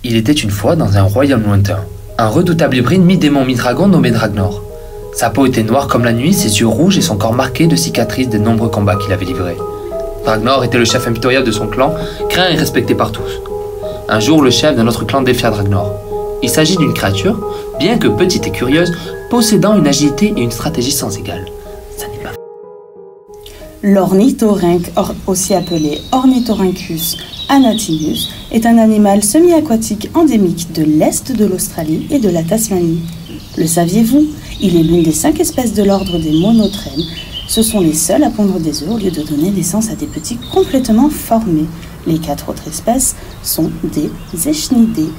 Il était une fois dans un royaume lointain, un redoutable hybride mi-démon mi-dragon nommé Dragnor. Sa peau était noire comme la nuit, ses yeux rouges et son corps marqué de cicatrices des nombreux combats qu'il avait livrés. Dragnor était le chef impitoyable de son clan, craint et respecté par tous. Un jour, le chef de notre clan défia Dragnor. Il s'agit d'une créature, bien que petite et curieuse, possédant une agilité et une stratégie sans égale. Ça n'est pas... L'ornithorynque, aussi appelé Ornithorhynchus anatinus, est un animal semi-aquatique endémique de l'est de l'Australie et de la Tasmanie. Le saviez-vous? Il est l'une des 5 espèces de l'ordre des monotrèmes. Ce sont les seuls à pondre des œufs au lieu de donner naissance à des petits complètement formés. Les 4 autres espèces sont des échnidés.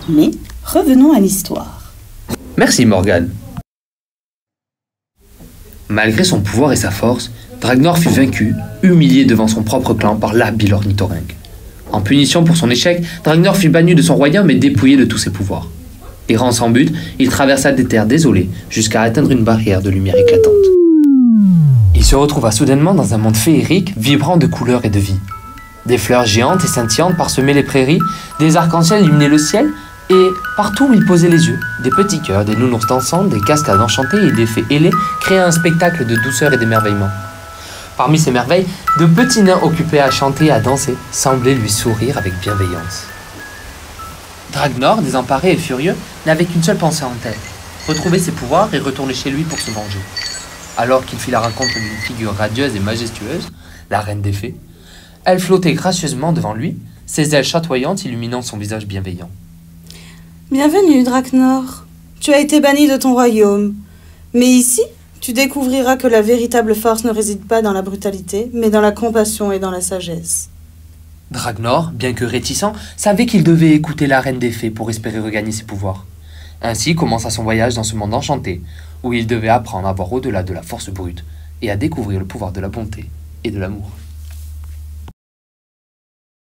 Mais revenons à l'histoire. Merci Morgane. Malgré son pouvoir et sa force, Dragnor fut vaincu, humilié devant son propre clan par l'habile ornithorynque. En punition pour son échec, Dragnor fut banni de son royaume et dépouillé de tous ses pouvoirs. Errant sans but, il traversa des terres désolées jusqu'à atteindre une barrière de lumière éclatante. Il se retrouva soudainement dans un monde féerique, vibrant de couleurs et de vie. Des fleurs géantes et scintillantes parsemaient les prairies, des arcs-en-ciel illuminaient le ciel, et partout où il posait les yeux, des petits cœurs, des nounours dansants, des cascades enchantées et des fées ailées créaient un spectacle de douceur et d'émerveillement. Parmi ces merveilles, de petits nains occupés à chanter et à danser semblaient lui sourire avec bienveillance. Dragnor, désemparé et furieux, n'avait qu'une seule pensée en tête, retrouver ses pouvoirs et retourner chez lui pour se venger. Alors qu'il fit la rencontre d'une figure radieuse et majestueuse, la reine des fées, elle flottait gracieusement devant lui, ses ailes chatoyantes illuminant son visage bienveillant. Bienvenue, Dragnor. Tu as été banni de ton royaume. Mais ici, tu découvriras que la véritable force ne réside pas dans la brutalité, mais dans la compassion et dans la sagesse. Dragnor, bien que réticent, savait qu'il devait écouter la reine des fées pour espérer regagner ses pouvoirs. Ainsi commença son voyage dans ce monde enchanté, où il devait apprendre à voir au-delà de la force brute et à découvrir le pouvoir de la bonté et de l'amour.